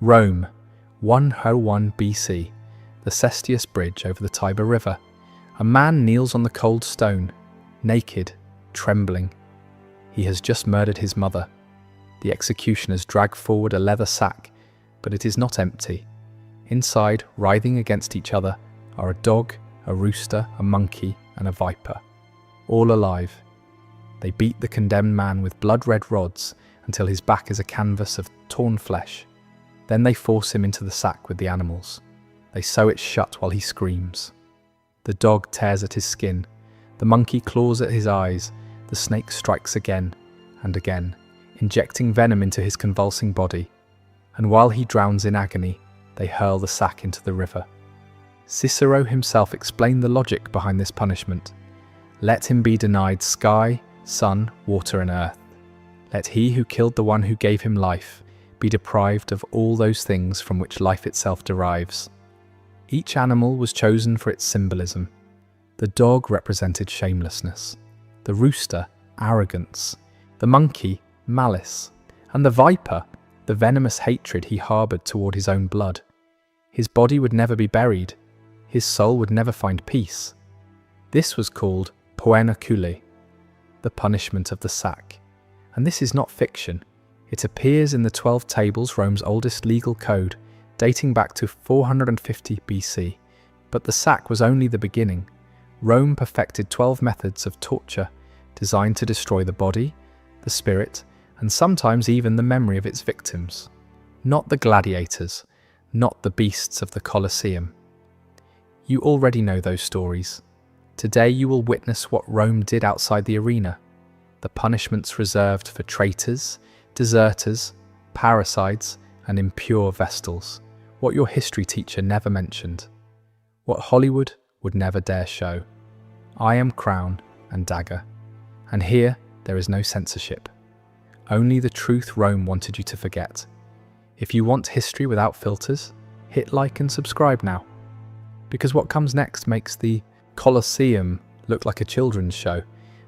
Rome, 101 BC, the Bestias bridge over the Tiber River. A man kneels on the cold stone, naked, trembling. He has just murdered his mother. The executioners drag forward a leather sack, but it is not empty. Inside, writhing against each other, are a dog, a rooster, a monkey, and a viper, all alive. They beat the condemned man with blood-red rods until his back is a canvas of torn flesh. Then they force him into the sack with the animals. They sew it shut while he screams. The dog tears at his skin, the monkey claws at his eyes, the snake strikes again and again, injecting venom into his convulsing body, and while he drowns in agony, they hurl the sack into the river. Cicero himself explained the logic behind this punishment. Let him be denied sky, sun, water, and earth. Let he who killed the one who gave him life be deprived of all those things from which life itself derives. Each animal was chosen for its symbolism. The dog represented shamelessness, the rooster, arrogance, the monkey, malice, and the viper, the venomous hatred he harboured toward his own blood. His body would never be buried. His soul would never find peace. This was called Poena Cullei, the punishment of the sack. And this is not fiction. It appears in the 12 Tables, Rome's oldest legal code, dating back to 450 BC. But the sack was only the beginning. Rome perfected 12 methods of torture designed to destroy the body, the spirit, and sometimes even the memory of its victims. Not the gladiators, not the beasts of the Colosseum. You already know those stories. Today you will witness what Rome did outside the arena. The punishments reserved for traitors, deserters, parricides, and impure Vestals. What your history teacher never mentioned. What Hollywood would never dare show. I am crown and dagger. And here there is no censorship. Only the truth Rome wanted you to forget. If you want history without filters, hit like and subscribe now. Because what comes next makes the Colosseum look like a children's show,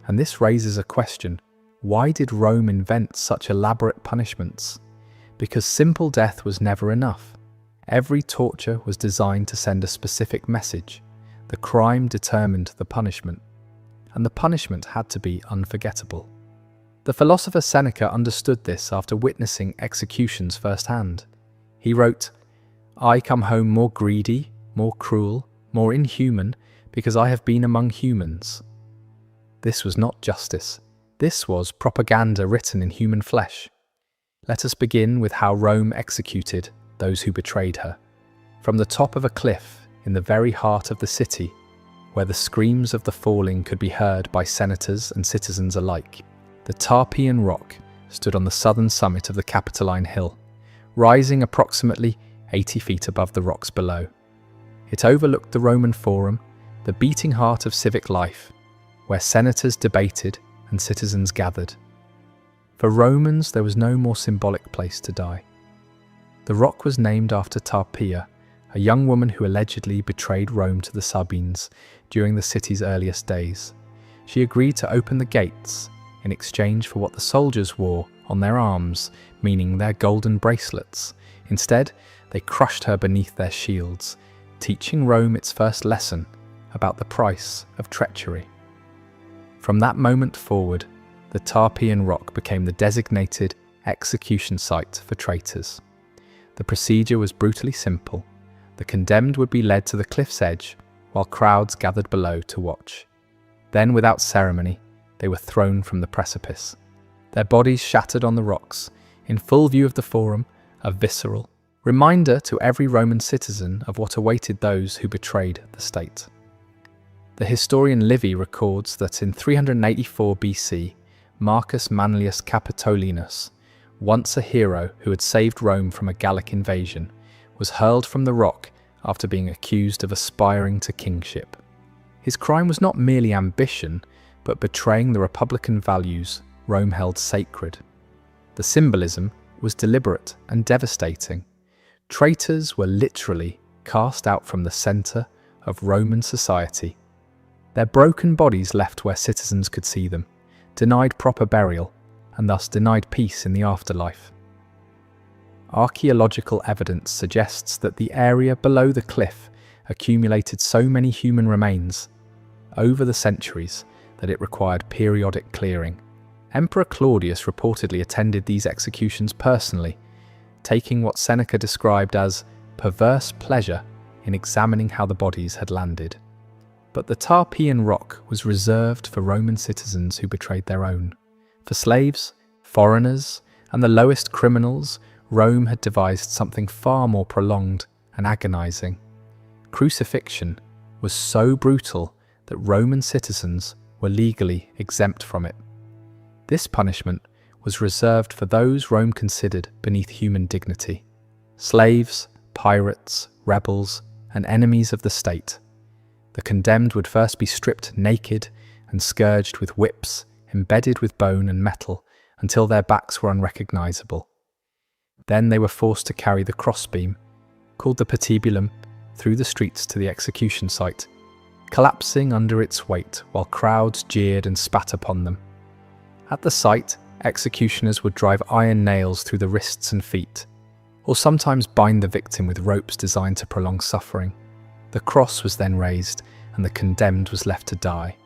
and this raises a question. Why did Rome invent such elaborate punishments? Because simple death was never enough. Every torture was designed to send a specific message. The crime determined the punishment, and the punishment had to be unforgettable. The philosopher Seneca understood this after witnessing executions firsthand. He wrote, "I come home more greedy, more cruel, more inhuman, because I have been among humans." This was not justice. This was propaganda written in human flesh. Let us begin with how Rome executed those who betrayed her. From the top of a cliff in the very heart of the city, where the screams of the falling could be heard by senators and citizens alike, the Tarpeian Rock stood on the southern summit of the Capitoline Hill, rising approximately 80 feet above the rocks below. It overlooked the Roman Forum, the beating heart of civic life, where senators debated and citizens gathered. For Romans, there was no more symbolic place to die. The rock was named after Tarpeia, a young woman who allegedly betrayed Rome to the Sabines during the city's earliest days. She agreed to open the gates in exchange for what the soldiers wore on their arms, meaning their golden bracelets. Instead, they crushed her beneath their shields, teaching Rome its first lesson about the price of treachery. From that moment forward, the Tarpeian Rock became the designated execution site for traitors. The procedure was brutally simple. The condemned would be led to the cliff's edge, while crowds gathered below to watch. Then, without ceremony, they were thrown from the precipice. Their bodies shattered on the rocks, in full view of the Forum, a visceral reminder to every Roman citizen of what awaited those who betrayed the state. The historian Livy records that in 384 BC, Marcus Manlius Capitolinus, once a hero who had saved Rome from a Gallic invasion, was hurled from the rock after being accused of aspiring to kingship. His crime was not merely ambition, but betraying the republican values Rome held sacred. The symbolism was deliberate and devastating. Traitors were literally cast out from the centre of Roman society. Their broken bodies left where citizens could see them, denied proper burial, and thus denied peace in the afterlife. Archaeological evidence suggests that the area below the cliff accumulated so many human remains over the centuries that it required periodic clearing. Emperor Claudius reportedly attended these executions personally, taking what Seneca described as perverse pleasure in examining how the bodies had landed. But the Tarpeian Rock was reserved for Roman citizens who betrayed their own. For slaves, foreigners, and the lowest criminals, Rome had devised something far more prolonged and agonizing. Crucifixion was so brutal that Roman citizens were legally exempt from it. This punishment was reserved for those Rome considered beneath human dignity: slaves, pirates, rebels, and enemies of the state. The condemned would first be stripped naked and scourged with whips embedded with bone and metal until their backs were unrecognizable. Then they were forced to carry the crossbeam, called the patibulum, through the streets to the execution site, collapsing under its weight while crowds jeered and spat upon them. At the site, executioners would drive iron nails through the wrists and feet, or sometimes bind the victim with ropes designed to prolong suffering. The cross was then raised, and the condemned was left to die.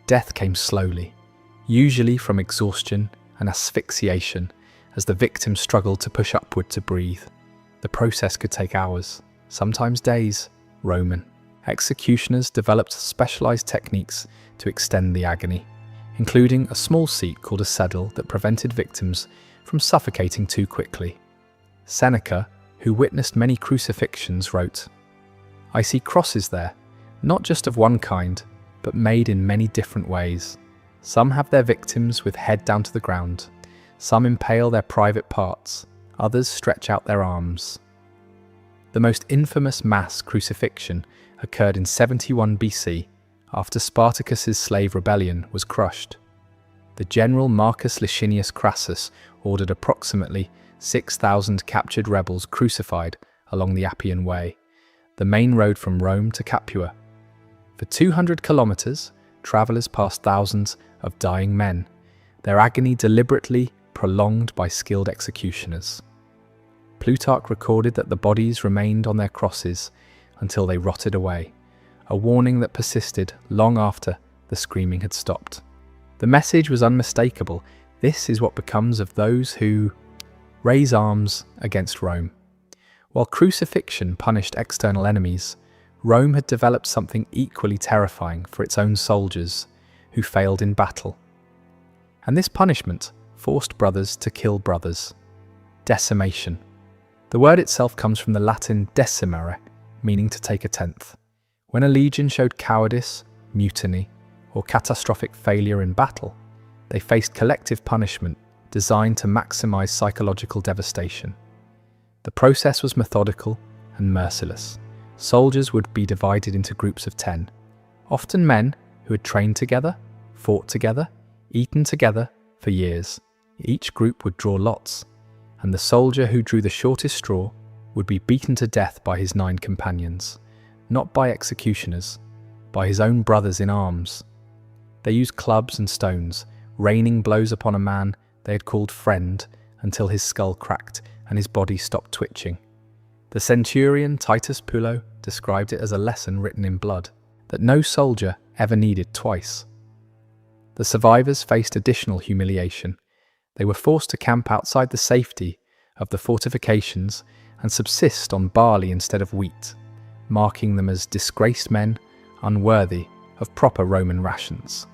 Death came slowly, usually from exhaustion and asphyxiation, as the victim struggled to push upward to breathe. The process could take hours, sometimes days. Roman executioners developed specialized techniques to extend the agony, including a small seat called a saddle that prevented victims from suffocating too quickly. Seneca, who witnessed many crucifixions, wrote, "I see crosses there, not just of one kind, but made in many different ways. Some have their victims with head down to the ground, some impale their private parts, others stretch out their arms." The most infamous mass crucifixion occurred in 71 BC, after Spartacus's slave rebellion was crushed. The general Marcus Licinius Crassus ordered approximately 6,000 captured rebels crucified along the Appian Way, the main road from Rome to Capua. For 200 kilometers, travelers passed thousands of dying men, their agony deliberately prolonged by skilled executioners. Plutarch recorded that the bodies remained on their crosses until they rotted away, a warning that persisted long after the screaming had stopped. The message was unmistakable. This is what becomes of those who raise arms against Rome. While crucifixion punished external enemies, Rome had developed something equally terrifying for its own soldiers who failed in battle. And this punishment forced brothers to kill brothers. Decimation. The word itself comes from the Latin decimare, meaning to take a tenth. When a legion showed cowardice, mutiny, or catastrophic failure in battle, they faced collective punishment designed to maximize psychological devastation. The process was methodical and merciless. Soldiers would be divided into groups of 10, often men who had trained together, fought together, eaten together for years. Each group would draw lots, and the soldier who drew the shortest straw would be beaten to death by his 9 companions, not by executioners, by his own brothers in arms. They used clubs and stones, raining blows upon a man they had called friend until his skull cracked and his body stopped twitching. The centurion Titus Pullo described it as a lesson written in blood that no soldier ever needed twice. The survivors faced additional humiliation. They were forced to camp outside the safety of the fortifications and subsist on barley instead of wheat, marking them as disgraced men unworthy of proper Roman rations.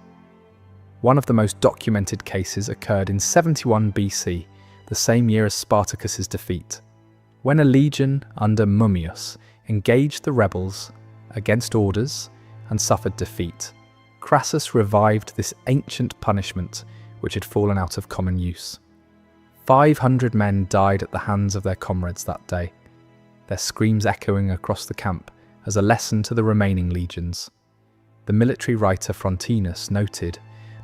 One of the most documented cases occurred in 71 BC, the same year as Spartacus's defeat, when a legion under Mummius engaged the rebels against orders and suffered defeat. Crassus revived this ancient punishment which had fallen out of common use. 500 men died at the hands of their comrades that day, their screams echoing across the camp as a lesson to the remaining legions. The military writer Frontinus noted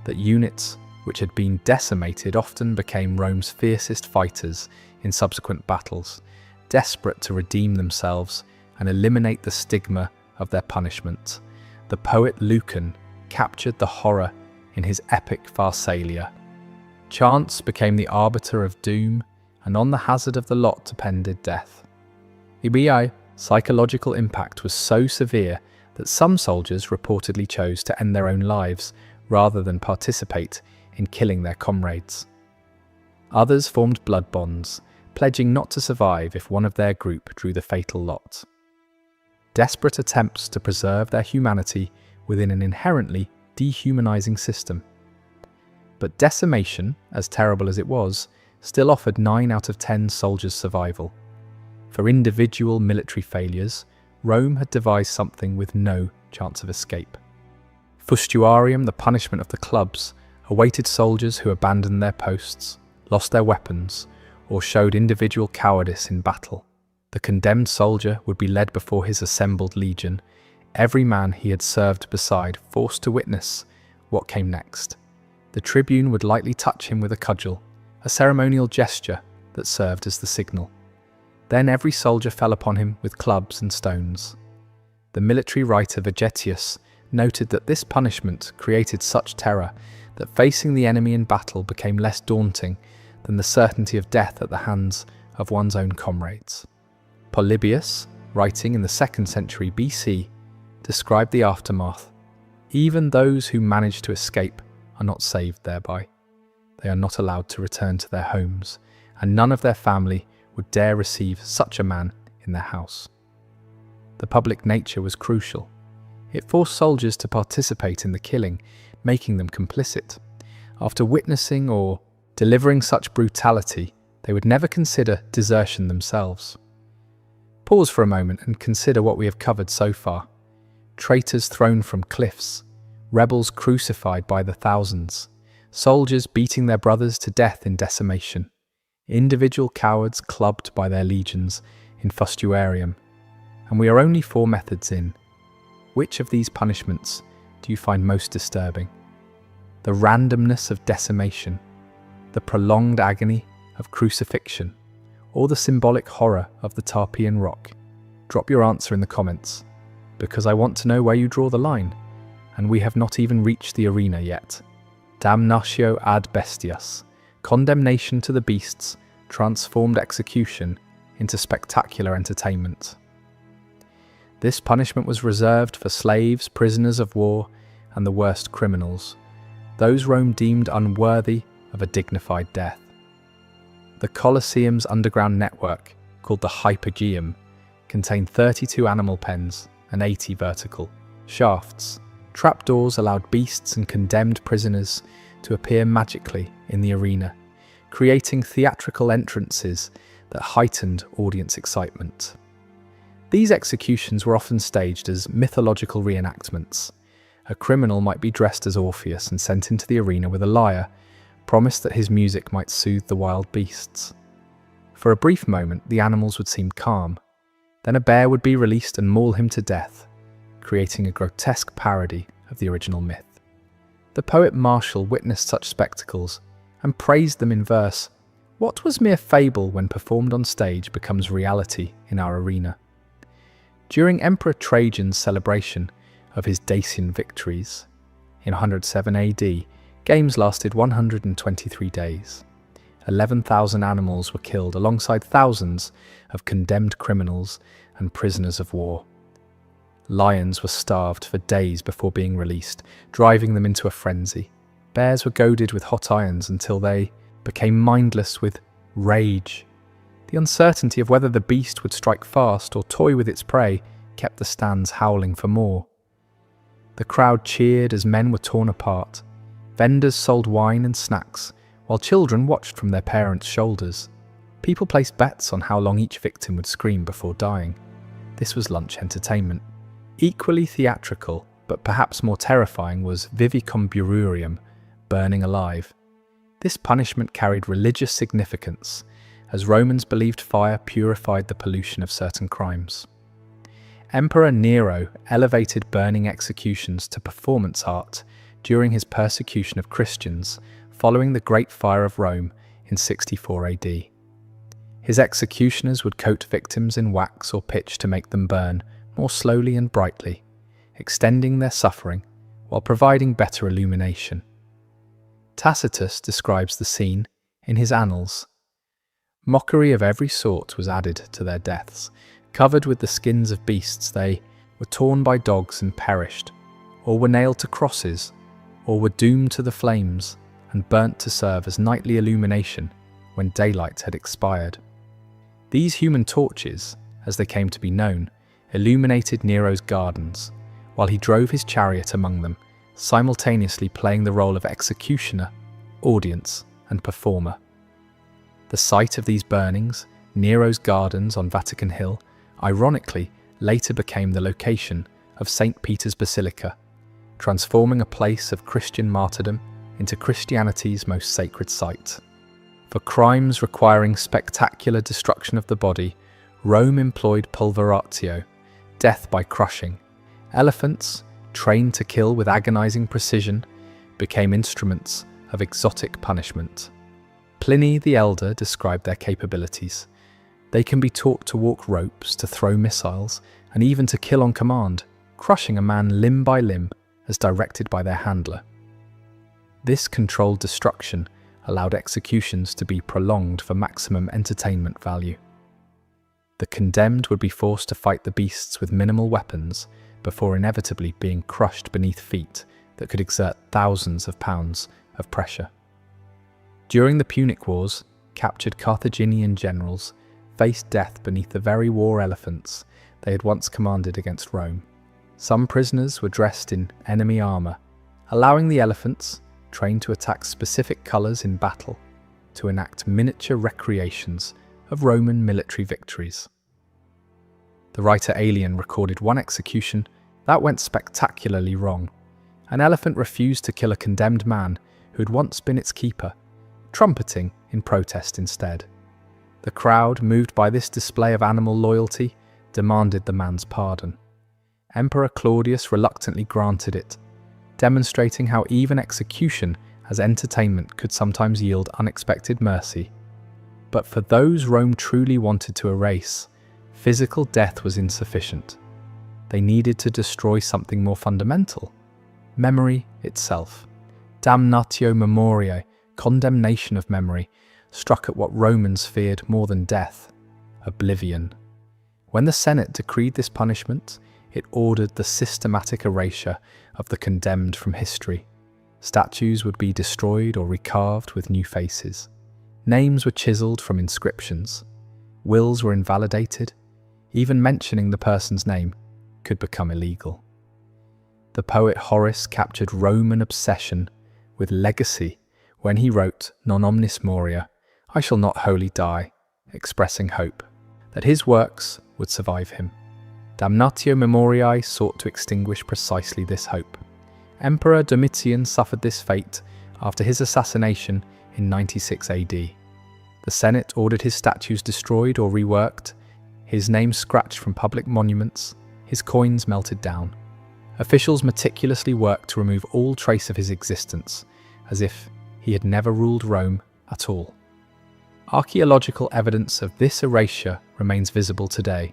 that units which had been decimated often became Rome's fiercest fighters in subsequent battles, desperate to redeem themselves and eliminate the stigma of their punishment. The poet Lucan captured the horror in his epic Pharsalia. Chance became the arbiter of doom, and on the hazard of the lot depended death. The psychological impact was so severe that some soldiers reportedly chose to end their own lives rather than participate in killing their comrades. Others formed blood bonds, pledging not to survive if one of their group drew the fatal lot. Desperate attempts to preserve their humanity within an inherently dehumanizing system. But decimation, as terrible as it was, still offered 9 out of 10 soldiers' survival. For individual military failures, Rome had devised something with no chance of escape. Fustuarium, the punishment of the clubs, awaited soldiers who abandoned their posts, lost their weapons, or showed individual cowardice in battle. The condemned soldier would be led before his assembled legion, every man he had served beside forced to witness what came next. The tribune would lightly touch him with a cudgel, a ceremonial gesture that served as the signal. Then every soldier fell upon him with clubs and stones. The military writer Vegetius noted that this punishment created such terror that facing the enemy in battle became less daunting than the certainty of death at the hands of one's own comrades. Polybius, writing in the 2nd century BC, described the aftermath. Even those who manage to escape are not saved thereby. They are not allowed to return to their homes, and none of their family would dare receive such a man in their house. The public nature was crucial. It forced soldiers to participate in the killing, making them complicit. After witnessing or delivering such brutality, they would never consider desertion themselves. Pause for a moment and consider what we have covered so far. Traitors thrown from cliffs, rebels crucified by the thousands, soldiers beating their brothers to death in decimation, individual cowards clubbed by their legions in fustuarium. And we are only 4 methods in. Which of these punishments do you find most disturbing? The randomness of decimation, the prolonged agony of crucifixion, or the symbolic horror of the Tarpeian Rock? Drop your answer in the comments, because I want to know where you draw the line, and we have not even reached the arena yet. Damnatio ad Bestias, condemnation to the beasts, transformed execution into spectacular entertainment. This punishment was reserved for slaves, prisoners of war, and the worst criminals, those Rome deemed unworthy of a dignified death. The Colosseum's underground network, called the Hypogeum, contained 32 animal pens and 80 vertical shafts. Trapdoors allowed beasts and condemned prisoners to appear magically in the arena, creating theatrical entrances that heightened audience excitement. These executions were often staged as mythological reenactments. A criminal might be dressed as Orpheus and sent into the arena with a lyre, promised that his music might soothe the wild beasts. For a brief moment, the animals would seem calm. Then a bear would be released and maul him to death, creating a grotesque parody of the original myth. The poet Martial witnessed such spectacles and praised them in verse. What was mere fable when performed on stage becomes reality in our arena. During Emperor Trajan's celebration of his Dacian victories in 107 AD, games lasted 123 days. 11,000 animals were killed alongside thousands of condemned criminals and prisoners of war. Lions were starved for days before being released, driving them into a frenzy. Bears were goaded with hot irons until they became mindless with rage. The uncertainty of whether the beast would strike fast or toy with its prey kept the stands howling for more. The crowd cheered as men were torn apart. Vendors sold wine and snacks, while children watched from their parents' shoulders. People placed bets on how long each victim would scream before dying. This was lunch entertainment. Equally theatrical, but perhaps more terrifying, was vivicumbururium, burning alive. This punishment carried religious significance, as Romans believed fire purified the pollution of certain crimes. Emperor Nero elevated burning executions to performance art during his persecution of Christians following the Great Fire of Rome in 64 AD. His executioners would coat victims in wax or pitch to make them burn more slowly and brightly, extending their suffering while providing better illumination. Tacitus describes the scene in his Annals. Mockery of every sort was added to their deaths. Covered with the skins of beasts, they were torn by dogs and perished, or were nailed to crosses, or were doomed to the flames and burnt to serve as nightly illumination when daylight had expired. These human torches, as they came to be known, illuminated Nero's gardens, while he drove his chariot among them, simultaneously playing the role of executioner, audience, and performer. The site of these burnings, Nero's gardens on Vatican Hill, ironically later became the location of St. Peter's Basilica, transforming a place of Christian martyrdom into Christianity's most sacred site. For crimes requiring spectacular destruction of the body, Rome employed pulveratio, death by crushing. Elephants, trained to kill with agonizing precision, became instruments of exotic punishment. Pliny the Elder described their capabilities. They can be taught to walk ropes, to throw missiles, and even to kill on command, crushing a man limb by limb as directed by their handler. This controlled destruction allowed executions to be prolonged for maximum entertainment value. The condemned would be forced to fight the beasts with minimal weapons before inevitably being crushed beneath feet that could exert thousands of pounds of pressure. During the Punic Wars, captured Carthaginian generals faced death beneath the very war elephants they had once commanded against Rome. Some prisoners were dressed in enemy armour, allowing the elephants, trained to attack specific colours in battle, to enact miniature recreations of Roman military victories. The writer Aelian recorded one execution that went spectacularly wrong. An elephant refused to kill a condemned man who had once been its keeper, trumpeting in protest instead. The crowd, moved by this display of animal loyalty, demanded the man's pardon. Emperor Claudius reluctantly granted it, demonstrating how even execution as entertainment could sometimes yield unexpected mercy. But for those Rome truly wanted to erase, physical death was insufficient. They needed to destroy something more fundamental: memory itself. Damnatio memoriae, condemnation of memory, struck at what Romans feared more than death: oblivion. When the Senate decreed this punishment, it ordered the systematic erasure of the condemned from history. Statues would be destroyed or recarved with new faces. Names were chiselled from inscriptions. Wills were invalidated. Even mentioning the person's name could become illegal. The poet Horace captured Roman obsession with legacy when he wrote "Non omnis moria," "I shall not wholly die," expressing hope that his works would survive him. Damnatio memoriae sought to extinguish precisely this hope. Emperor Domitian suffered this fate after his assassination in 96 AD. The Senate ordered his statues destroyed or reworked, his name scratched from public monuments, his coins melted down. Officials meticulously worked to remove all trace of his existence, as if he had never ruled Rome at all. Archaeological evidence of this erasure remains visible today.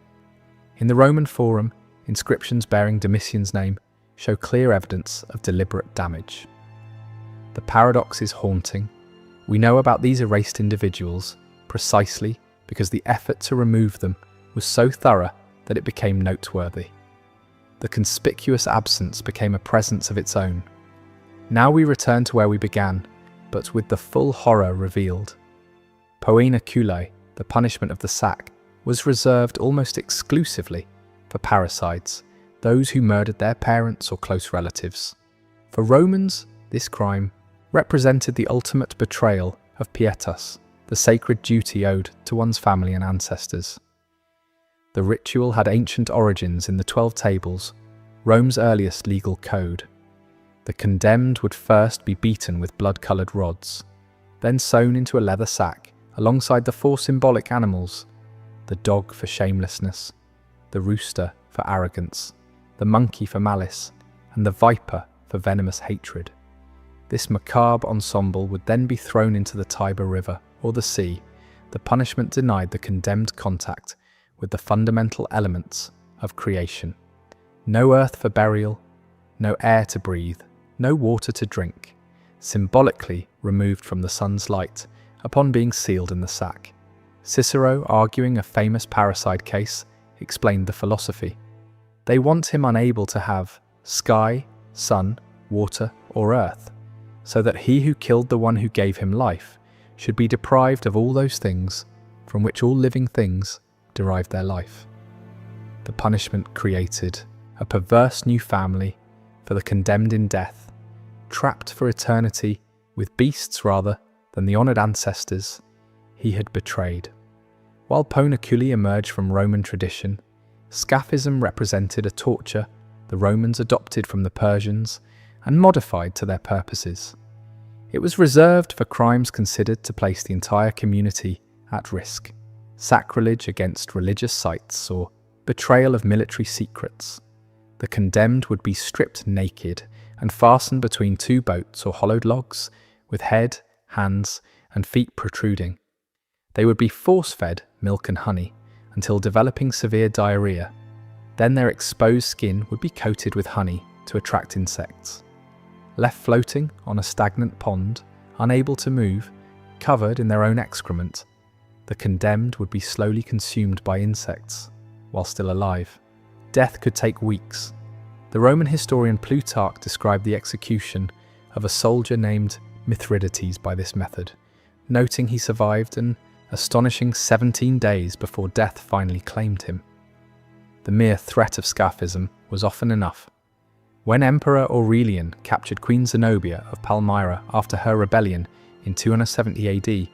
In the Roman Forum, inscriptions bearing Domitian's name show clear evidence of deliberate damage. The paradox is haunting. We know about these erased individuals precisely because the effort to remove them was so thorough that it became noteworthy. The conspicuous absence became a presence of its own. Now we return to where we began, but with the full horror revealed. Poena Cullei, the punishment of the sack, was reserved almost exclusively for parricides, those who murdered their parents or close relatives. For Romans, this crime represented the ultimate betrayal of pietas, the sacred duty owed to one's family and ancestors. The ritual had ancient origins in the 12 Tables, Rome's earliest legal code. The condemned would first be beaten with blood-coloured rods, then sewn into a leather sack alongside the 4 symbolic animals: the dog for shamelessness, the rooster for arrogance, the monkey for malice, and the viper for venomous hatred. This macabre ensemble would then be thrown into the Tiber River or the sea. The punishment denied the condemned contact with the fundamental elements of creation. No earth for burial, no air to breathe, no water to drink, symbolically removed from the sun's light upon being sealed in the sack. Cicero, arguing a famous parricide case, explained the philosophy. They want him unable to have sky, sun, water, or earth, so that he who killed the one who gave him life should be deprived of all those things from which all living things derive their life. The punishment created a perverse new family for the condemned in death, trapped for eternity with beasts rather than the honoured ancestors he had betrayed. While Poena Cullei emerged from Roman tradition, Scaphism represented a torture the Romans adopted from the Persians and modified to their purposes. It was reserved for crimes considered to place the entire community at risk: sacrilege against religious sites or betrayal of military secrets. The condemned would be stripped naked and fastened between two boats or hollowed logs, with head, hands, and feet protruding. They would be force-fed milk and honey until developing severe diarrhea. Then their exposed skin would be coated with honey to attract insects. Left floating on a stagnant pond, unable to move, covered in their own excrement, the condemned would be slowly consumed by insects while still alive. Death could take weeks. The Roman historian Plutarch described the execution of a soldier named Mithridates by this method, noting he survived an astonishing 17 days before death finally claimed him. The mere threat of Scaphism was often enough. When Emperor Aurelian captured Queen Zenobia of Palmyra after her rebellion in 270 AD,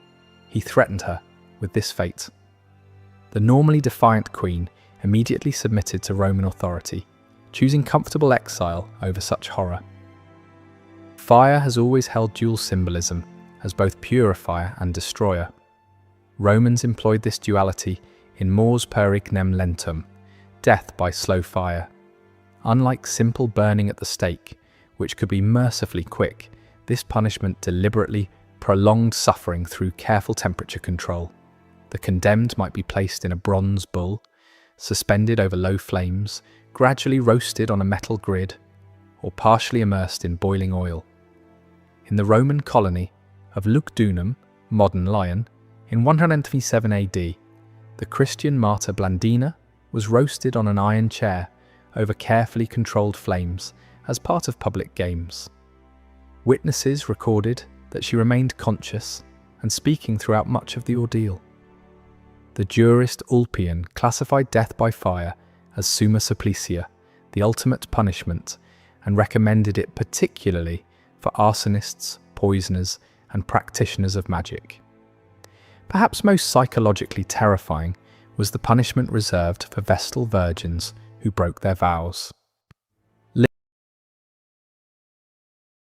he threatened her with this fate. The normally defiant queen immediately submitted to Roman authority, choosing comfortable exile over such horror. Fire has always held dual symbolism as both purifier and destroyer. Romans employed this duality in mors per ignem lentum, death by slow fire. Unlike simple burning at the stake, which could be mercifully quick, this punishment deliberately prolonged suffering through careful temperature control. The condemned might be placed in a bronze bull, suspended over low flames, gradually roasted on a metal grid, or partially immersed in boiling oil. In the Roman colony of Lugdunum, modern Lyon, in 127 AD, the Christian martyr Blandina was roasted on an iron chair over carefully controlled flames as part of public games. Witnesses recorded that she remained conscious and speaking throughout much of the ordeal. The jurist Ulpian classified death by fire as summa supplicia, the ultimate punishment, and recommended it particularly for arsonists, poisoners, and practitioners of magic. Perhaps most psychologically terrifying was the punishment reserved for Vestal Virgins who broke their vows.